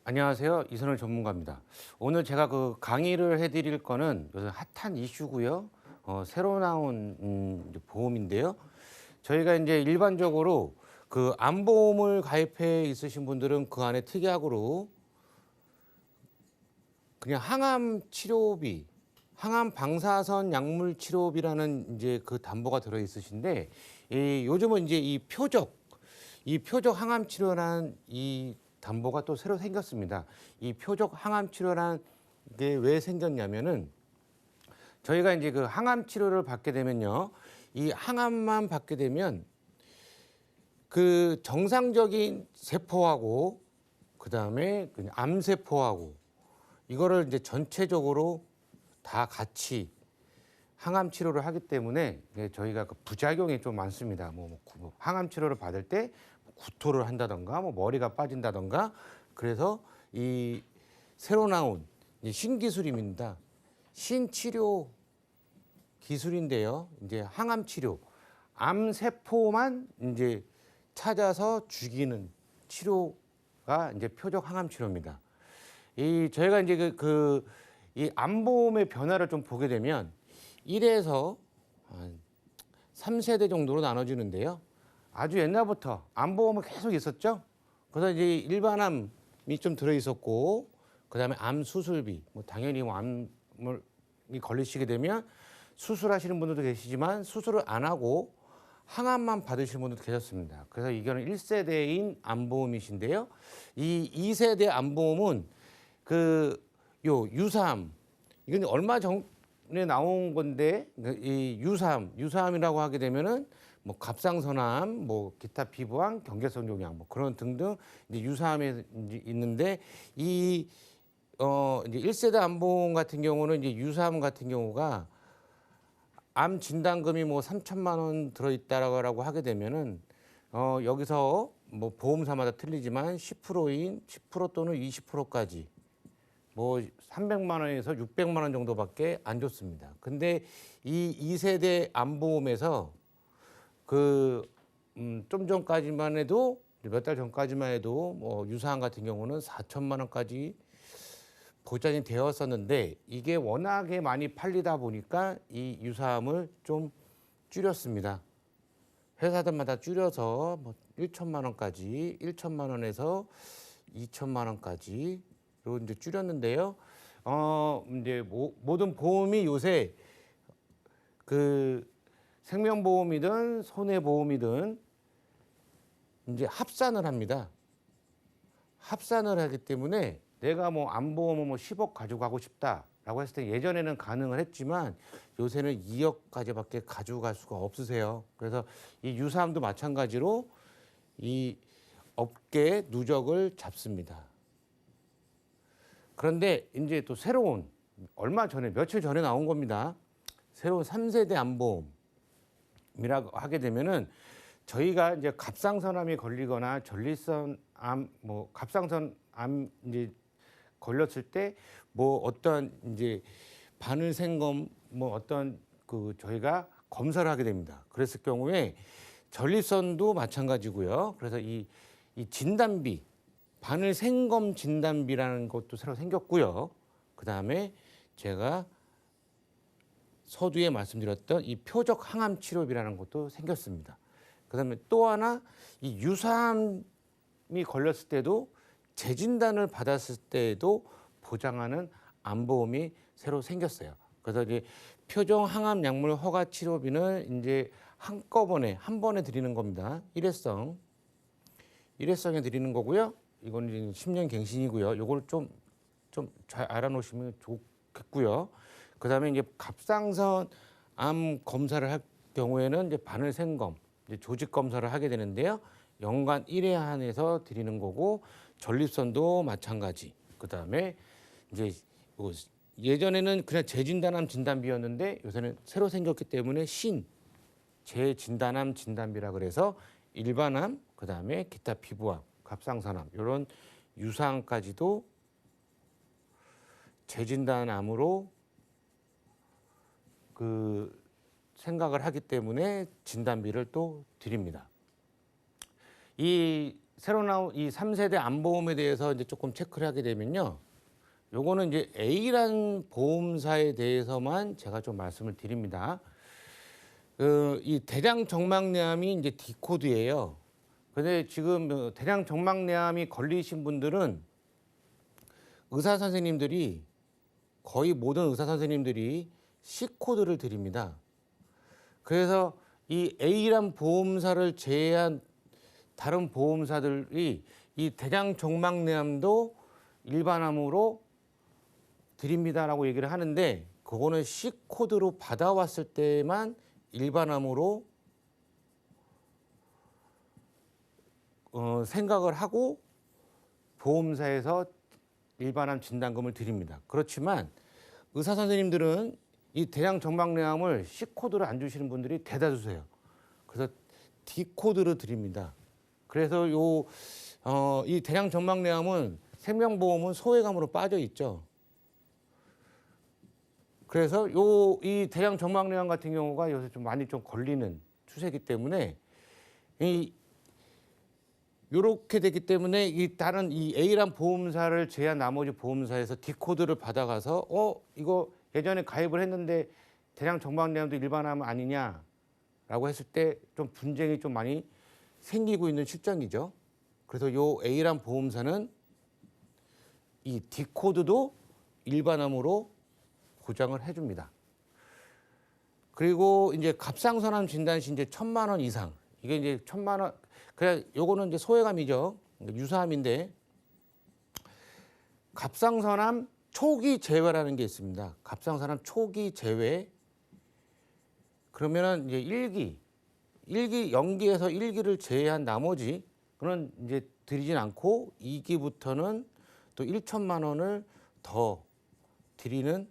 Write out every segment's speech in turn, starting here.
안녕하세요. 이선을 전문가입니다. 오늘 제가 강의를 해드릴 거는 요새 핫한 이슈고요. 새로 나온 이제 보험인데요. 저희가 이제 일반적으로 암보험을 가입해 있으신 분들은 그 안에 특약으로 그냥 항암 치료비, 항암 방사선 약물 치료비라는 이제 그 담보가 들어 있으신데, 요즘은 이제 이 표적 항암 치료라는 이 담보가 또 새로 생겼습니다. 이 표적 항암 치료라는 게 왜 생겼냐면은 저희가 이제 그 항암 치료를 받게 되면요. 이 항암만 받게 되면 그 정상적인 세포하고 그다음에 그냥 암세포하고 이거를 이제 전체적으로 다 같이 항암 치료를 하기 때문에 저희가 그 부작용이 좀 많습니다. 항암 치료를 받을 때 구토를 한다던가 머리가 빠진다던가. 그래서 이 새로 나온 이 신기술입니다. 신치료 기술인데요. 이제 항암 치료, 암 세포만 이제 찾아서 죽이는 치료가 이제 표적 항암 치료입니다. 저희가 이제 이 암보험의 변화를 좀 보게 되면 1에서 3세대 정도로 나눠지는데요. 아주 옛날부터 암보험은 계속 있었죠. 그래서 이제 일반암이 좀 들어 있었고, 그다음에 암 수술비, 당연히 암을 걸리시게 되면 수술하시는 분들도 계시지만 수술을 안 하고 항암만 받으시는 분들도 계셨습니다. 그래서 이거는 1세대인 암보험이신데요. 이 2세대 암보험은 유사암, 이건 얼마 전에 나온 건데, 이 유사암이라고 하게 되면은 갑상선암, 기타 피부암, 경계성 종양, 그런 등등 이제 유사암이 있는데, 이제 1세대 암보험 같은 경우는 이제 유사암 같은 경우가 암 진단금이 3천만 원 들어있다라고 하게 되면은 여기서 보험사마다 틀리지만 10% 또는 20%까지 300만 원에서 600만 원 정도밖에 안 줬습니다. 근데 이 2세대 암보험에서 좀 전까지만 해도, 몇 달 전까지만 해도 유사암 같은 경우는 4천만 원까지 보장이 되었었는데, 이게 워낙에 많이 팔리다 보니까 이 유사암을 좀 줄였습니다. 회사들마다 줄여서 1천만 원까지, 1천만 원에서 2천만 원까지 이제 줄였는데요. 이제 모든 보험이 요새 생명보험이든 손해보험이든 이제 합산을 합니다. 합산을 하기 때문에 내가 암보험을 10억 가져가고 싶다라고 했을 때 예전에는 가능을 했지만 요새는 2억까지밖에 가져갈 수가 없으세요. 그래서 이 유사암도 마찬가지로 이 업계 누적을 잡습니다. 그런데 이제 또 새로운, 며칠 전에 나온 겁니다. 새로운 3세대 암보험이라고 하게 되면은 저희가 이제 갑상선암이 걸리거나 전립선암, 갑상선암 이제 걸렸을 때 어떤 이제 바늘 생검 어떤 저희가 검사를 하게 됩니다. 그랬을 경우에 전립선도 마찬가지고요. 그래서 이 진단비, 바늘 생검 진단비라는 것도 새로 생겼고요. 그다음에 제가 서두에 말씀드렸던 이 표적 항암 치료비라는 것도 생겼습니다. 그다음에 또 하나, 이 유사암이 걸렸을 때도 재진단을 받았을 때에도 보장하는 암보험이 새로 생겼어요. 그래서 이제 표적 항암 약물 허가 치료비는 이제 한꺼번에 한 번에 드리는 겁니다. 일회성에 드리는 거고요. 이거는 이제 10년 갱신이고요. 요걸 좀 잘 알아놓으시면 좋겠고요. 그다음에 이제 갑상선 암 검사를 할 경우에는 이제 바늘 생검, 이제 조직 검사를 하게 되는데요. 연간 1회 한해서 드리는 거고, 전립선도 마찬가지. 그다음에 이제 예전에는 그냥 재진단암 진단비였는데 요새는 새로 생겼기 때문에 재진단암 진단비라 그래서 일반암, 그다음에 기타 피부암, 갑상선암 이런 유사암까지도 재진단암으로 생각을 하기 때문에 진단비를 또 드립니다. 이 새로 나온 이 3세대 암보험에 대해서 이제 조금 체크를 하게 되면요. 요거는 이제 A라는 보험사에 대해서만 제가 좀 말씀을 드립니다. 이 대장 정막내암이 이제 D코드예요. 근데 지금 대장 정막내암이 걸리신 분들은 의사 선생님들이 거의 모든 의사 선생님들이 C코드를 드립니다. 그래서 이 A란 보험사를 제외한 다른 보험사들이 이 대장 정막내암도 일반암으로 드립니다라고 얘기를 하는데 그거는 C코드로 받아왔을 때만 일반암으로 생각을 하고 보험사에서 일반암 진단금을 드립니다. 그렇지만 의사 선생님들은 이 대장 정막내암을 C코드로 안 주시는 분들이 대다수세요. 그래서 D코드로 드립니다. 그래서 이 대장 정막내암은 생명보험은 소외감으로 빠져 있죠. 그래서 이 대장 정막내암 같은 경우가 요새 좀 많이 좀 걸리는 추세이기 때문에 요렇게 되기 때문에 이 다른 이 A란 보험사를 제한 나머지 보험사에서 D코드를 받아가서 이거 예전에 가입을 했는데 대장 정막내암도 일반암 아니냐라고 했을 때 좀 분쟁이 좀 많이 생기고 있는 실정이죠. 그래서 요 A란 보험사는 이 D코드도 일반암으로 보장을 해줍니다. 그리고 이제 갑상선암 진단 시 이제 1,000만 원 이상 이게 이제 1,000만 원 그래 요거는 이제 소외감이죠. 유사암인데 갑상선암 초기 제외라는 게 있습니다. 갑상선암 초기 제외 그러면은 이제 1기 0기에서 1기를 제외한 나머지 그는 이제 드리진 않고 2기부터는 또 1,000만 원을 더 드리는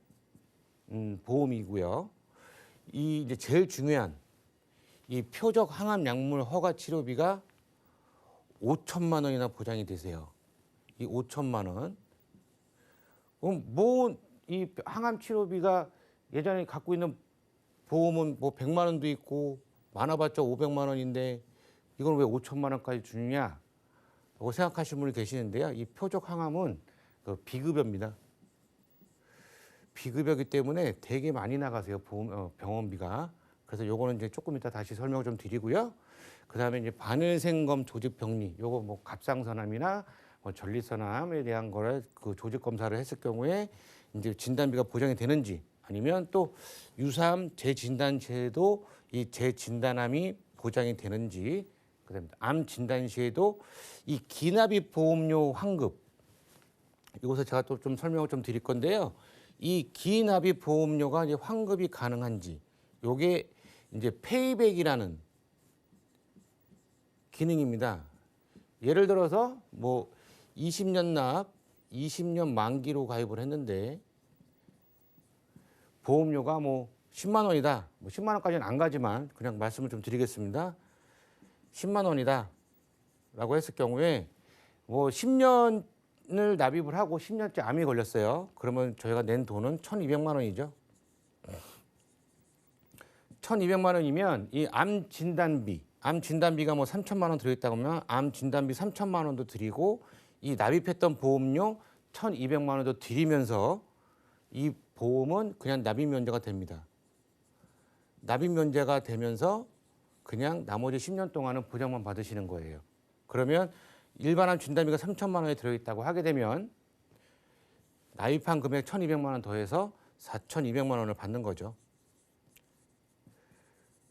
보험이고요. 이 이제 제일 중요한 이 표적 항암 약물 허가 치료비가 5천만 원이나 보장이 되세요. 이 5천만 원. 그럼 뭐 이 항암 치료비가 예전에 갖고 있는 보험은 뭐 100만 원도 있고 많아봤자 500만 원인데 이건 왜 5천만 원까지 주느냐라고 생각하시는 분이 계시는데요. 이 표적 항암은 비급여입니다. 비급여기 때문에 되게 많이 나가세요. 병원비가. 그래서 요거는 이제 조금 이따 다시 설명을 좀 드리고요. 그다음에 이제 바늘생검 조직병리, 요거 뭐 갑상선암이나 뭐 전립선암에 대한 거를 그 조직 검사를 했을 경우에 이제 진단비가 보장이 되는지 아니면 또 유사암 재진단 시에도 이 재진단암이 보장이 되는지 그다음에 암 진단 시에도 이 기납입 보험료 환급 이곳에 제가 또 좀 설명을 좀 드릴 건데요. 이 기납입 보험료가 이제 환급이 가능한지 요게 이제 페이백이라는 기능입니다. 예를 들어서 뭐 20년 납, 20년 만기로 가입을 했는데 보험료가 뭐 10만 원이다. 뭐 10만 원까지는 안 가지만 그냥 말씀을 좀 드리겠습니다. 10만 원이다. 라고 했을 경우에 뭐 10년을 납입을 하고 10년째 암이 걸렸어요. 그러면 저희가 낸 돈은 1,200만 원이죠. 1,200만 원이면 이 암 진단비가 뭐 3천만 원 들어있다고 하면 암 진단비 3천만 원도 드리고 이 납입했던 보험료 1,200만 원도 드리면서 이 보험은 그냥 납입 면제가 됩니다. 납입 면제가 되면서 그냥 나머지 10년 동안은 보장만 받으시는 거예요. 그러면 일반암 진단비가 3천만 원에 들어있다고 하게 되면 납입한 금액 1,200만 원 더해서 4,200만 원을 받는 거죠.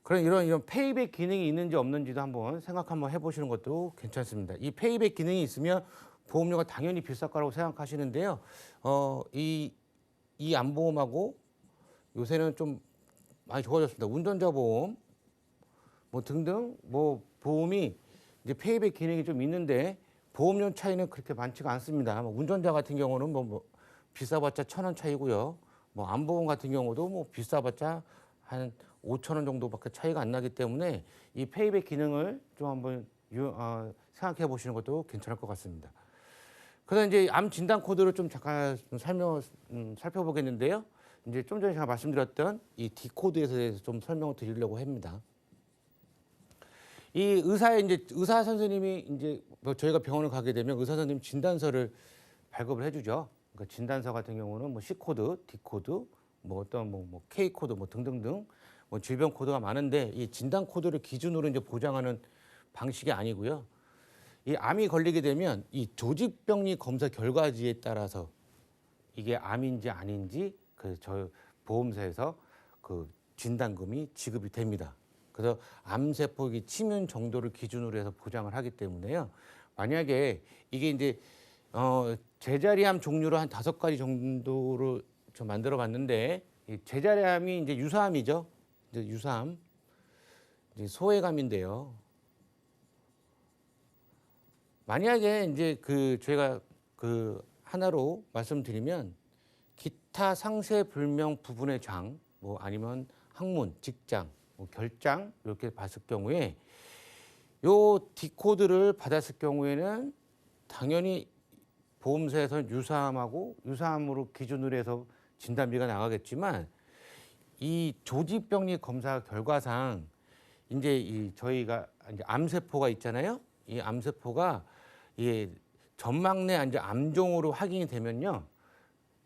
그런 이런 페이백 기능이 있는지 없는지도 한번 생각 한번 해보시는 것도 괜찮습니다. 이 페이백 기능이 있으면 보험료가 당연히 비쌀 거라고 생각하시는데요. 이 암보험하고 요새는 좀 많이 좋아졌습니다. 운전자 보험 뭐 등등 뭐 보험이 이제 페이백 기능이 좀 있는데 보험료 차이는 그렇게 많지가 않습니다. 뭐 운전자 같은 경우는 뭐 비싸봤자 1,000원 차이고요. 뭐 암보험 같은 경우도 뭐 비싸봤자 한 5,000원 정도밖에 차이가 안 나기 때문에 이 페이백 기능을 좀 한번 생각해 보시는 것도 괜찮을 것 같습니다. 그래서 이제 암 진단 코드를 좀 잠깐 살펴보겠는데요. 이제 좀 전에 제가 말씀드렸던 이 D 코드에 대해서 좀 설명을 드리려고 합니다. 이 의사 선생님이 이제 뭐 저희가 병원을 가게 되면 의사 선생님 진단서를 발급을 해주죠. 그러니까 진단서 같은 경우는 뭐 C 코드, D 코드, 뭐 어떤 뭐 K 코드 뭐 등등등 뭐 질병 코드가 많은데 이 진단 코드를 기준으로 이제 보장하는 방식이 아니고요. 이 암이 걸리게 되면 이 조직병리 검사 결과지에 따라서 이게 암인지 아닌지 그 저 보험사에서 그 진단금이 지급이 됩니다. 그래서 암세포 침윤 정도를 기준으로 해서 보장을 하기 때문에요. 만약에 이게 이제 제자리암 종류로 한 5가지 정도로 좀 만들어 봤는데 이 제자리암이 이제 유사암이죠. 이제 유사암, 이제 소외감인데요. 만약에 이제 그 저희가 그 하나로 말씀드리면 기타 상세 불명 부분의 장, 뭐 아니면 항문, 직장, 뭐 결장 이렇게 봤을 경우에 요 D코드를 받았을 경우에는 당연히 보험사에서는 유사암하고 유사암으로 기준으로 해서 진단비가 나가겠지만 이 조직병리 검사 결과상 이제 이 저희가 이제 암세포가 있잖아요. 이 암세포가 이 점막 내 이제 암종으로 확인이 되면요.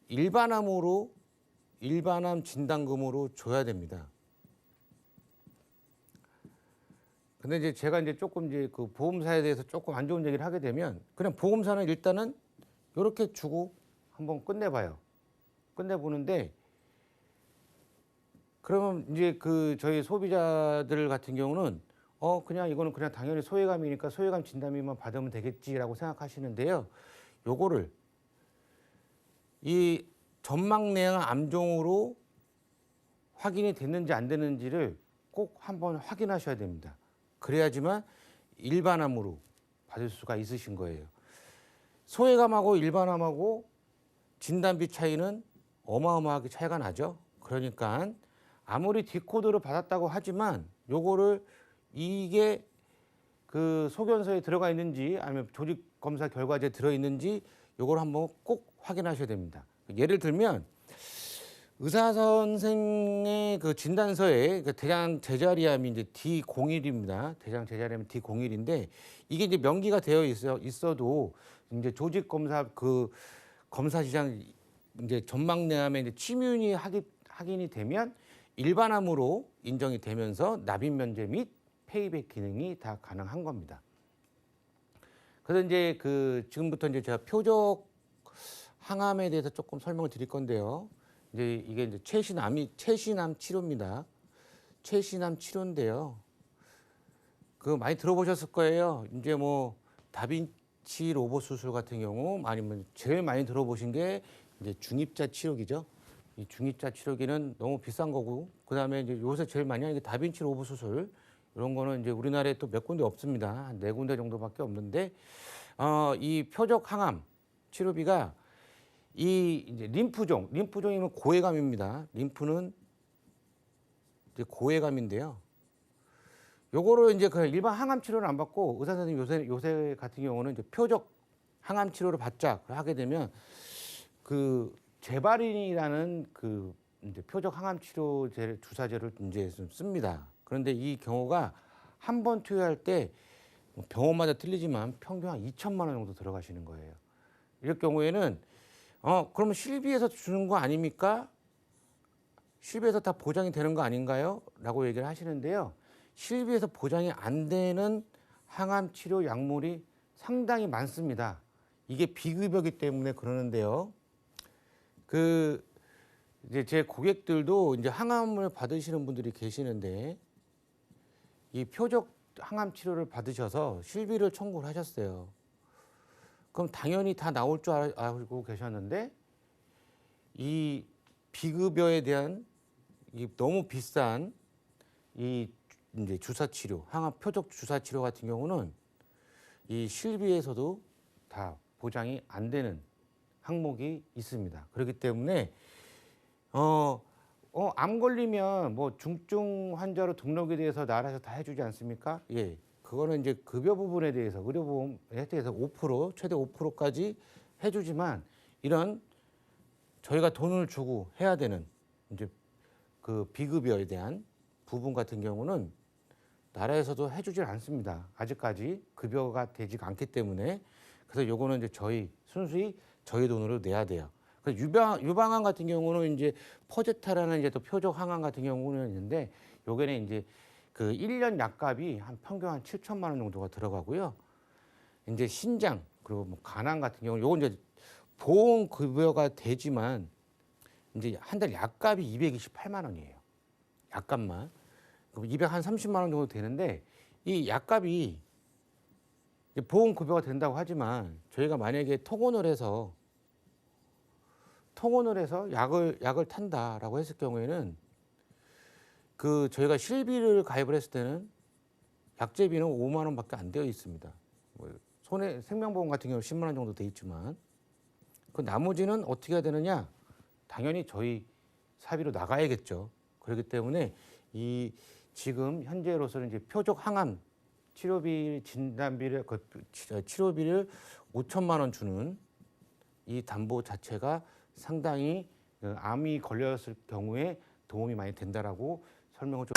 일반암 진단금으로 줘야 됩니다. 근데 이제 제가 이제 조금 이제 그 보험사에 대해서 조금 안 좋은 얘기를 하게 되면 그냥 보험사는 일단은 이렇게 주고 한번 끝내봐요. 끝내보는데 그러면 이제 그 저희 소비자들 같은 경우는 그냥 이거는 그냥 당연히 소외감이니까 소외감 진단비만 받으면 되겠지라고 생각하시는데요. 요거를 이 점막 내암 암종으로 확인이 됐는지 안 됐는지를 꼭 한번 확인하셔야 됩니다. 그래야지만 일반암으로 받을 수가 있으신 거예요. 소외감하고 일반암하고 진단비 차이는 어마어마하게 차이가 나죠. 그러니까 아무리 D코드를 받았다고 하지만 요거를 이게 그 소견서에 들어가 있는지 아니면 조직검사 결과지에 들어있는지 요걸 한번 꼭 확인하셔야 됩니다. 예를 들면 의사 선생의 그 진단서에 그 대장 제자리암이 이제 D01입니다. 대장 제자리암 D01인데 이게 이제 명기가 되어 있어도 이제 조직 검사 그 검사 지장 이제 점막내암에 이제 침윤이 확인이 되면 일반암으로 인정이 되면서 납입 면제 및 페이백 기능이 다 가능한 겁니다. 그래서 이제 그 지금부터 이제 제가 표적 항암에 대해서 조금 설명을 드릴 건데요. 이제 이게 이제 최신암 치료입니다. 최신암 치료인데요. 그 많이 들어보셨을 거예요. 이제 뭐 다빈치 로봇 수술 같은 경우 아니면 제일 많이 들어보신 게 이제 중입자 치료기죠. 이 중입자 치료기는 너무 비싼 거고 그다음에 이제 요새 제일 많이 하는 게 다빈치 로봇 수술 이런 거는 이제 우리나라에 또 몇 군데 없습니다. 한 4군데 정도밖에 없는데 이 표적 항암 치료비가 이 이제 림프종이면 고해감입니다. 림프는 이제 고해감인데요. 요거를 이제 그 일반 항암 치료를 안 받고 의사 선생님 요새 같은 경우는 이제 표적 항암 치료를 받자 하게 되면 그 제바린이라는 그 이제 표적 항암 치료제 주사제를 이제 좀 씁니다. 그런데 이 경우가 한 번 투여할 때 병원마다 틀리지만 평균 한 2천만 원 정도 들어가시는 거예요. 이럴 경우에는 그러면 실비에서 주는 거 아닙니까? 실비에서 다 보장이 되는 거 아닌가요? 라고 얘기를 하시는데요. 실비에서 보장이 안 되는 항암 치료 약물이 상당히 많습니다. 이게 비급여기 때문에 그러는데요. 그 이제 제 고객들도 이제 항암을 받으시는 분들이 계시는데 이 표적 항암 치료를 받으셔서 실비를 청구를 하셨어요. 그럼 당연히 다 나올 줄 알고 계셨는데 이 비급여에 대한 이 너무 비싼 이 이제 주사 치료, 항암 표적 주사 치료 같은 경우는 이 실비에서도 다 보장이 안 되는 항목이 있습니다. 그렇기 때문에 암 걸리면 뭐 중증 환자로 등록에 대해서 나라에서 다 해주지 않습니까? 예. 그거는 이제 급여 부분에 대해서 의료보험 혜택에서 5% 최대 5%까지 해주지만 이런 저희가 돈을 주고 해야 되는 이제 그 비급여에 대한 부분 같은 경우는 나라에서도 해주질 않습니다. 아직까지 급여가 되지가 않기 때문에. 그래서 요거는 이제 순수히 저희 돈으로 내야 돼요. 그래서 유방암 같은 경우는 이제 퍼제타라는 이제 또 표적 항암 같은 경우는 있는데, 요게는 이제 그 1년 약값이 한 평균 한 7천만 원 정도가 들어가고요. 이제 신장 그리고 뭐 간암 같은 경우는 요건 이제 보험 급여가 되지만 이제 한 달 약값이 228만 원이에요. 약값만. 그럼 230만 원 정도 되는데, 이 약값이 보험 급여가 된다고 하지만 저희가 만약에 통원을 해서 약을 탄다라고 했을 경우에는 그 저희가 실비를 가입을 했을 때는 약제비는 5만 원밖에 안 되어 있습니다. 뭐 생명보험 같은 경우 10만 원 정도 돼 있지만, 그 나머지는 어떻게 해야 되느냐? 당연히 저희 사비로 나가야겠죠. 그렇기 때문에 이 지금 현재로서는 이제 표적 항암 치료비 진단비를 치료비를 5천만 원 주는 이 담보 자체가 상당히 암이 걸렸을 경우에 도움이 많이 된다라고 설명을 좀.